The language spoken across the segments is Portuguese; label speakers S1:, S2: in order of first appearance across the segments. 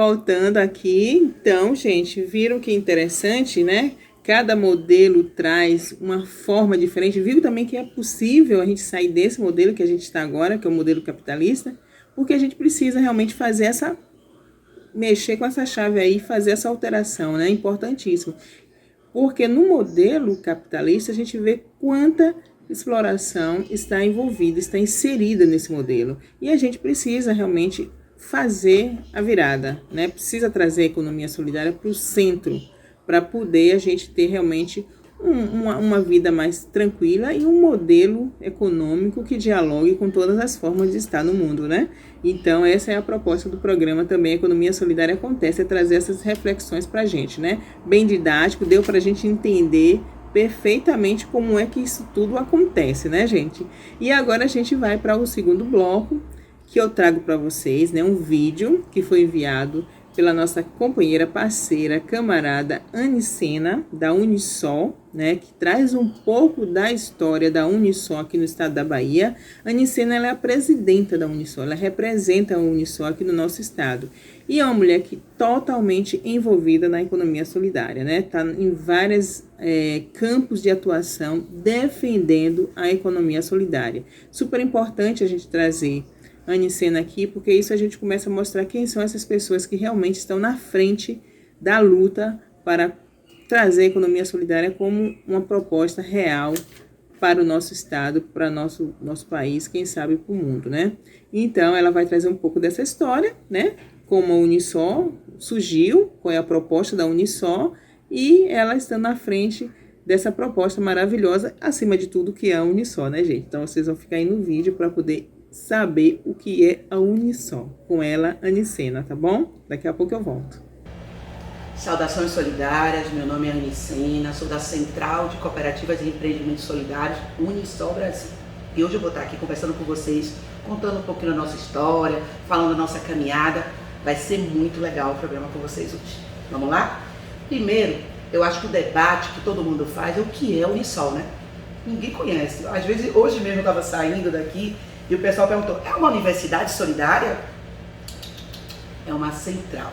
S1: voltando aqui. Então, gente, viram que interessante, né? Cada modelo traz uma forma diferente. Viu também que é possível a gente sair desse modelo que a gente está agora, que é o modelo capitalista, porque a gente precisa realmente fazer mexer com essa chave aí, fazer essa alteração, né? Importantíssimo. Porque no modelo capitalista a gente vê quanta exploração está envolvida, está inserida nesse modelo. E a gente precisa realmente fazer a virada, né? Precisa trazer a economia solidária para o centro, para poder a gente ter realmente uma vida mais tranquila e um modelo econômico que dialogue com todas as formas de estar no mundo, né? Então, essa é a proposta do programa também, Economia Solidária Acontece, é trazer essas reflexões para a gente, né? Bem didático, deu para a gente entender perfeitamente como é que isso tudo acontece, né, gente? E agora a gente vai para o segundo bloco, que eu trago para vocês, né, um vídeo que foi enviado pela nossa companheira, parceira, camarada Anicena, da Unisol, né, que traz um pouco da história da Unisol aqui no estado da Bahia. A Anicena, ela é a presidenta da Unisol, ela representa a Unisol aqui no nosso estado. E é uma mulher que totalmente envolvida na economia solidária, né? Está em vários campos de atuação defendendo a economia solidária. Super importante a gente trazer a Anicena aqui, porque isso a gente começa a mostrar quem são essas pessoas que realmente estão na frente da luta para trazer a economia solidária como uma proposta real para o nosso estado, para nosso país, quem sabe para o mundo, né? Então, ela vai trazer um pouco dessa história, né? Como a Unisol surgiu, qual é a proposta da Unisol, e ela está na frente dessa proposta maravilhosa, acima de tudo, que é a Unisol, né, gente? Então, vocês vão ficar aí no vídeo para poder saber o que é a Unisol, com ela, Anicena, tá bom? Daqui a pouco eu volto.
S2: Saudações solidárias, meu nome é Anicena, sou da Central de Cooperativas e Empreendimentos Solidários, Unisol Brasil. E hoje eu vou estar aqui conversando com vocês, contando um pouquinho da nossa história, falando da nossa caminhada. Vai ser muito legal o programa com vocês hoje. Vamos lá? Primeiro, eu acho que o debate que todo mundo faz é o que é a Unisol, né? Ninguém conhece. Às vezes, hoje mesmo eu estava saindo daqui e o pessoal perguntou, é uma universidade solidária? É uma central.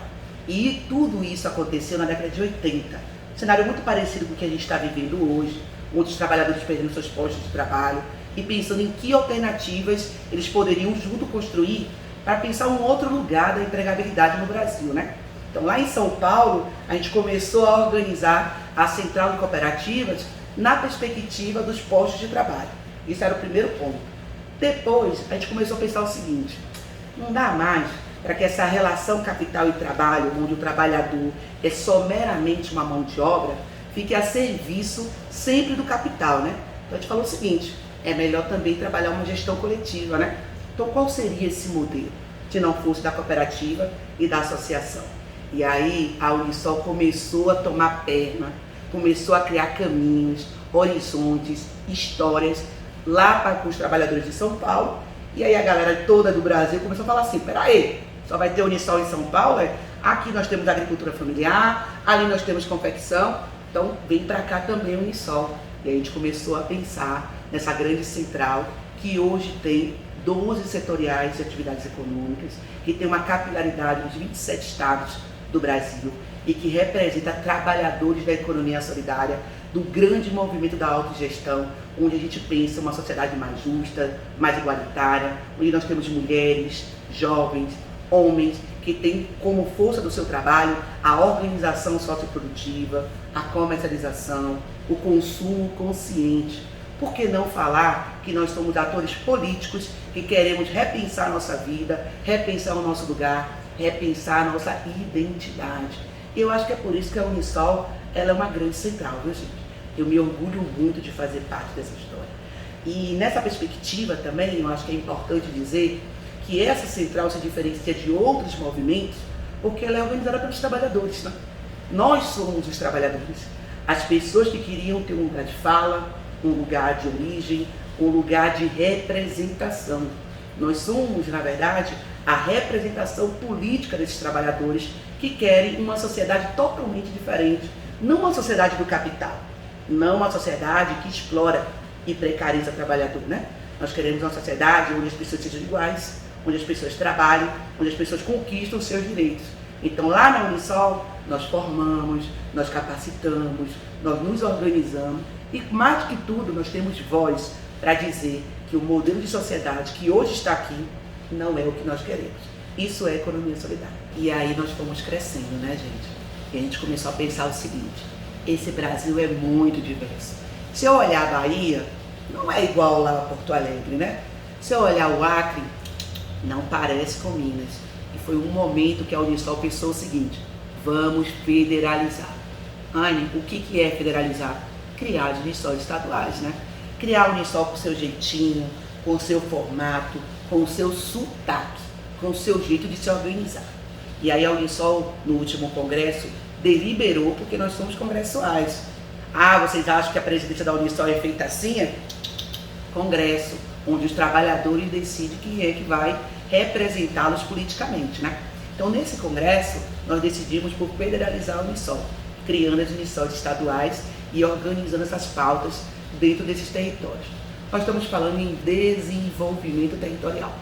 S2: E tudo isso aconteceu na década de 80. Um cenário muito parecido com o que a gente está vivendo hoje, muitos trabalhadores perdendo seus postos de trabalho e pensando em que alternativas eles poderiam junto construir para pensar um outro lugar da empregabilidade no Brasil, né? Então, lá em São Paulo, a gente começou a organizar a Central de Cooperativas na perspectiva dos postos de trabalho. Isso era o primeiro ponto. Depois, a gente começou a pensar o seguinte, não dá mais para que essa relação capital e trabalho, onde o trabalhador é só meramente uma mão de obra, fique a serviço sempre do capital, né? Então a gente falou o seguinte, é melhor também trabalhar uma gestão coletiva, né? Então qual seria esse modelo, se não fosse da cooperativa e da associação? E aí a Unisol começou a tomar perna, começou a criar caminhos, horizontes, histórias, lá para os trabalhadores de São Paulo, e aí a galera toda do Brasil começou a falar assim, peraí, só vai ter Unisol em São Paulo? Aqui nós temos agricultura familiar, ali nós temos confecção, então vem para cá também Unisol. E aí a gente começou a pensar nessa grande central, que hoje tem 12 setoriais de atividades econômicas, que tem uma capilaridade nos 27 estados do Brasil, e que representa trabalhadores da economia solidária, do grande movimento da autogestão, onde a gente pensa uma sociedade mais justa, mais igualitária, onde nós temos mulheres, jovens, homens, que têm como força do seu trabalho a organização socioprodutiva, a comercialização, o consumo consciente. Por que não falar que nós somos atores políticos que queremos repensar a nossa vida, repensar o nosso lugar, repensar a nossa identidade? Eu acho que é por isso que a Unisol ela é uma grande central, viu, gente? Eu me orgulho muito de fazer parte dessa história. E nessa perspectiva também, eu acho que é importante dizer que essa central se diferencia de outros movimentos porque ela é organizada pelos trabalhadores, né? Nós somos os trabalhadores, as pessoas que queriam ter um lugar de fala, um lugar de origem, um lugar de representação. Nós somos, na verdade, a representação política desses trabalhadores que querem uma sociedade totalmente diferente, não uma sociedade do capital, não uma sociedade que explora e precariza o trabalhador, né? Nós queremos uma sociedade onde as pessoas sejam iguais, onde as pessoas trabalhem, onde as pessoas conquistam os seus direitos. Então lá na Unisol nós formamos, nós capacitamos, nós nos organizamos e mais do que tudo nós temos voz para dizer que o modelo de sociedade que hoje está aqui não é o que nós queremos. Isso é economia solidária. E aí nós fomos crescendo, né, gente? E a gente começou a pensar o seguinte: esse Brasil é muito diverso. Se eu olhar a Bahia, não é igual lá a Porto Alegre, né? Se eu olhar o Acre, não parece com Minas. E foi um momento que a Unisol pensou o seguinte: vamos federalizar. Anne, o que é federalizar? Criar as Unisol estaduais, né? Criar a Unisol com o seu jeitinho, com o seu formato, com o seu sotaque, com o seu jeito de se organizar. E aí a Unisol, no último congresso, deliberou, porque nós somos congressuais. Ah, vocês acham que a presidência da Unisol é feita assim? Congresso, onde os trabalhadores decidem quem é que vai representá-los politicamente, né? Então, nesse congresso, nós decidimos por federalizar a Unisol, criando as Unisols estaduais e organizando essas pautas dentro desses territórios. Nós estamos falando em desenvolvimento territorial.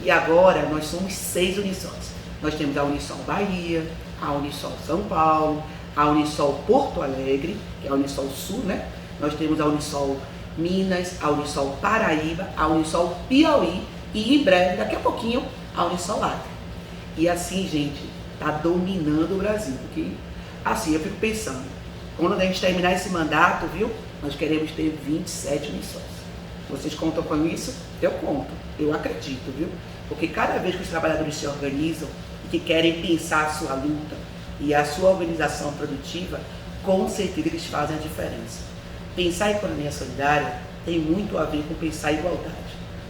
S2: E agora nós somos 6 Unisols. Nós temos a Unisol Bahia, a Unisol São Paulo, a Unisol Porto Alegre, que é a Unisol Sul, né? Nós temos a Unisol Minas, a Unisol Paraíba, a Unisol Piauí e em breve, daqui a pouquinho, a Unisol Acre. E assim, gente, tá dominando o Brasil, porque assim eu fico pensando, quando a gente terminar esse mandato, viu? Nós queremos ter 27 Unisols. Vocês contam com isso? Eu conto, eu acredito, viu? Porque cada vez que os trabalhadores se organizam e que querem pensar a sua luta e a sua organização produtiva, com certeza eles fazem a diferença. Pensar a economia solidária tem muito a ver com pensar a igualdade.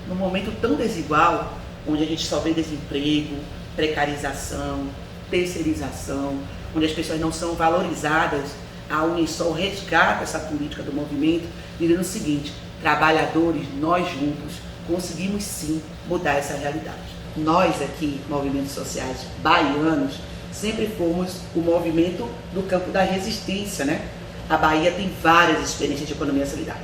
S2: Num momento tão desigual, onde a gente só vê desemprego, precarização, terceirização, onde as pessoas não são valorizadas, a Unisol resgata essa política do movimento, dizendo o seguinte: trabalhadores, nós juntos conseguimos sim mudar essa realidade. Nós aqui, movimentos sociais baianos, sempre fomos o movimento do campo da resistência, né? A Bahia tem várias experiências de economia solidária.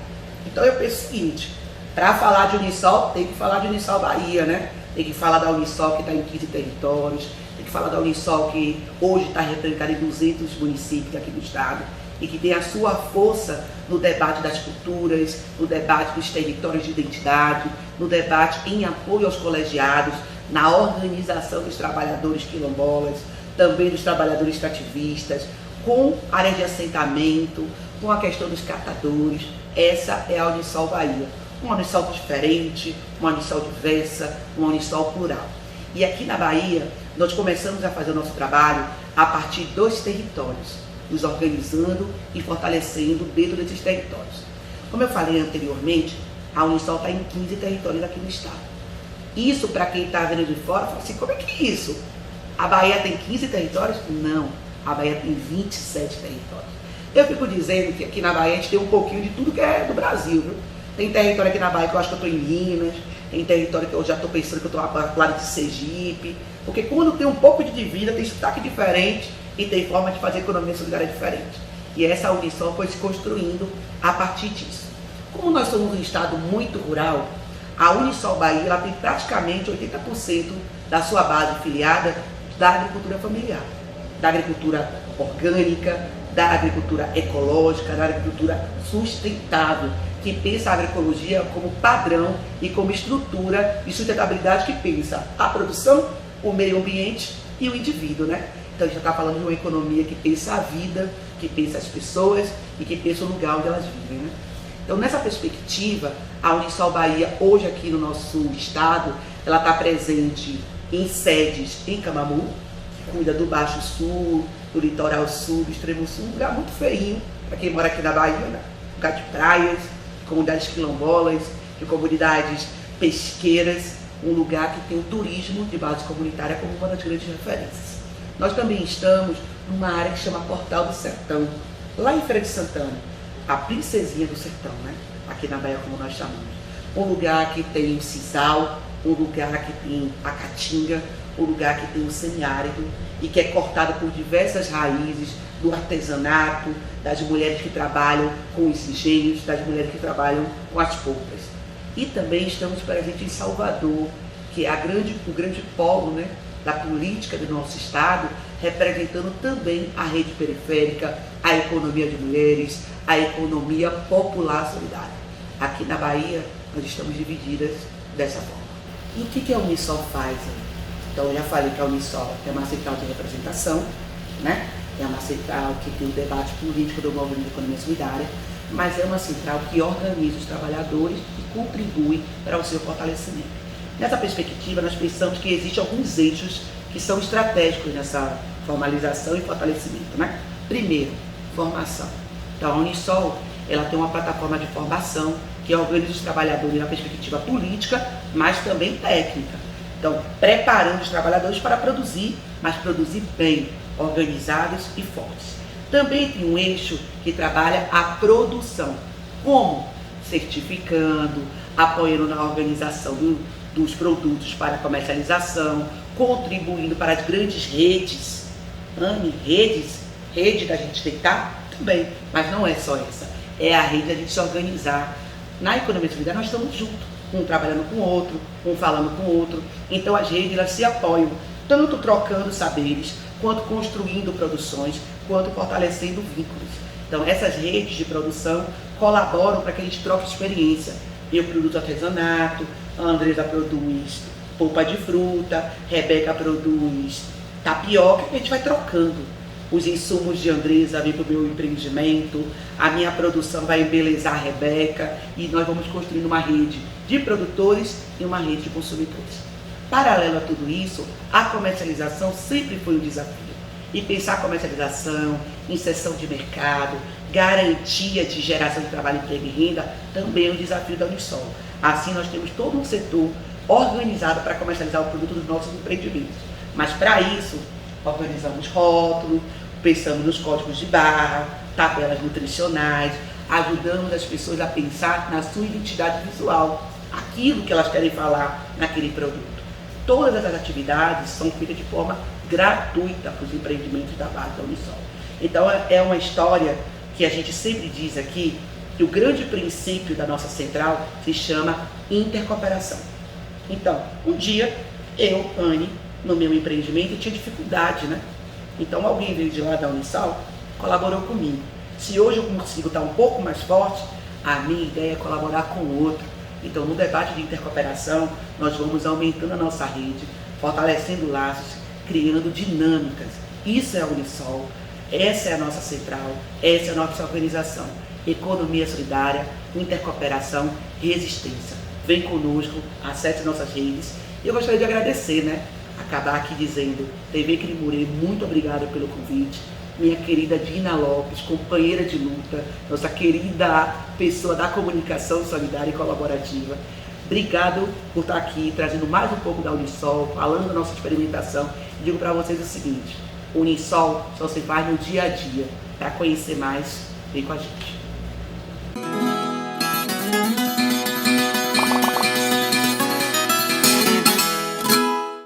S2: Então eu penso o seguinte: para falar de Unisol, tem que falar de Unisol Bahia, né? Tem que falar da Unisol que está em 15 territórios, tem que falar da Unisol que hoje está representada em 200 municípios aqui do estado e que tem a sua força no debate das culturas, no debate dos territórios de identidade, no debate em apoio aos colegiados, na organização dos trabalhadores quilombolas, também dos trabalhadores extrativistas, com áreas de assentamento, com a questão dos catadores. Essa é a Unisol Bahia. Uma Unisol diferente, uma Unisol diversa, uma Unisol plural. E aqui na Bahia, nós começamos a fazer o nosso trabalho a partir dos territórios, nos organizando e fortalecendo dentro desses territórios. Como eu falei anteriormente, a Unisol está em 15 territórios aqui no estado. Isso, para quem está vendo de fora, fala assim: como é que é isso? A Bahia tem 15 territórios? Não, a Bahia tem 27 territórios. Eu fico dizendo que aqui na Bahia a gente tem um pouquinho de tudo que é do Brasil, viu? Tem território aqui na Bahia que eu acho que eu estou em Minas, tem território que eu já estou pensando que eu estou ao lado de Sergipe, porque quando tem um pouco de divisa, tem sotaque diferente e tem forma de fazer economia solidária diferente. E essa Unisol foi se construindo a partir disso. Como nós somos um estado muito rural, a Unisol Bahia ela tem praticamente 80% da sua base filiada da agricultura familiar, da agricultura orgânica, da agricultura ecológica, da agricultura sustentável, que pensa a agroecologia como padrão e como estrutura de sustentabilidade que pensa a produção, o meio ambiente e o indivíduo, né? Então a gente está falando de uma economia que pensa a vida, que pensa as pessoas e que pensa o lugar onde elas vivem, né? Então nessa perspectiva, a Unisol Bahia hoje aqui no nosso estado, ela está presente em sedes em Camamu, que cuida do Baixo Sul, do Litoral Sul, do Extremo Sul, um lugar muito feinho para quem mora aqui na Bahia, né? Um lugar de praias, de comunidades quilombolas, de comunidades pesqueiras, um lugar que tem o turismo de base comunitária como uma das grandes referências. Nós também estamos numa área que chama Portal do Sertão, lá em Feira de Santana, a princesinha do sertão, né? Aqui na Bahia, como nós chamamos. Um lugar que tem o sisal, um lugar que tem a caatinga, um lugar que tem o semiárido e que é cortado por diversas raízes do artesanato, das mulheres que trabalham com os engenhos, das mulheres que trabalham com as polpas. E também estamos presentes em Salvador, que é o grande polo, né, da política do nosso estado, representando também a rede periférica, a economia de mulheres, a economia popular solidária. Aqui na Bahia, nós estamos divididas dessa forma. E o que a Unisol faz? Então, eu já falei que a Unisol é uma central de representação, né? É uma central que tem o debate político do movimento de economia solidária, mas é uma central que organiza os trabalhadores e contribui para o seu fortalecimento. Nessa perspectiva, nós pensamos que existem alguns eixos que são estratégicos nessa formalização e fortalecimento, né? Primeiro, formação. Então, a Unisol, ela tem uma plataforma de formação que organiza os trabalhadores na perspectiva política, mas também técnica. Então, preparando os trabalhadores para produzir, mas produzir bem, organizados e fortes. Também tem um eixo que trabalha a produção, como certificando, apoiando na organização dos produtos para comercialização, contribuindo para as grandes redes, rede da gente deitar também, mas não é só essa, é a rede da gente se organizar. Na economia solidária nós estamos juntos, um trabalhando com o outro, um falando com o outro, então as redes elas se apoiam, tanto trocando saberes, quanto construindo produções, quanto fortalecendo vínculos. Então essas redes de produção colaboram para que a gente troque experiência. Eu produzo artesanato, a Andresa produz polpa de fruta, Rebeca produz tapioca, e a gente vai trocando. Os insumos de Andresa vêm para o meu empreendimento, a minha produção vai embelezar a Rebeca e nós vamos construindo uma rede de produtores e uma rede de consumidores. Paralelo a tudo isso, a comercialização sempre foi um desafio. E pensar comercialização, inserção de mercado, garantia de geração de trabalho, emprego e renda, também é um desafio da Unisol. Assim, nós temos todo um setor organizado para comercializar o produto dos nossos empreendimentos. Mas para isso, organizamos rótulo, pensamos nos códigos de barra, tabelas nutricionais, ajudamos as pessoas a pensar na sua identidade visual, aquilo que elas querem falar naquele produto. Todas essas atividades são feitas de forma gratuita para os empreendimentos da base da Unisol. Então é uma história que a gente sempre diz aqui, que o grande princípio da nossa central se chama intercooperação. Então, um dia, eu, Anne, no meu empreendimento, tinha dificuldade, né? Então alguém veio de lá da Unisol, colaborou comigo. Se hoje eu consigo estar um pouco mais forte, a minha ideia é colaborar com o outro. Então, no debate de intercooperação, nós vamos aumentando a nossa rede, fortalecendo laços, criando dinâmicas. Isso é a Unisol, essa é a nossa central, essa é a nossa organização. Economia solidária, intercooperação, resistência. Vem conosco, acesse nossas redes. E eu gostaria de agradecer, né? Acabar aqui dizendo, TV Crimurê, muito obrigada pelo convite. Minha querida Dina Lopes, companheira de luta, nossa querida pessoa da comunicação solidária e colaborativa. Obrigado por estar aqui, trazendo mais um pouco da Unisol, falando da nossa experimentação. Digo para vocês o seguinte, Unisol só se faz no dia a dia. Para conhecer mais, vem com a gente.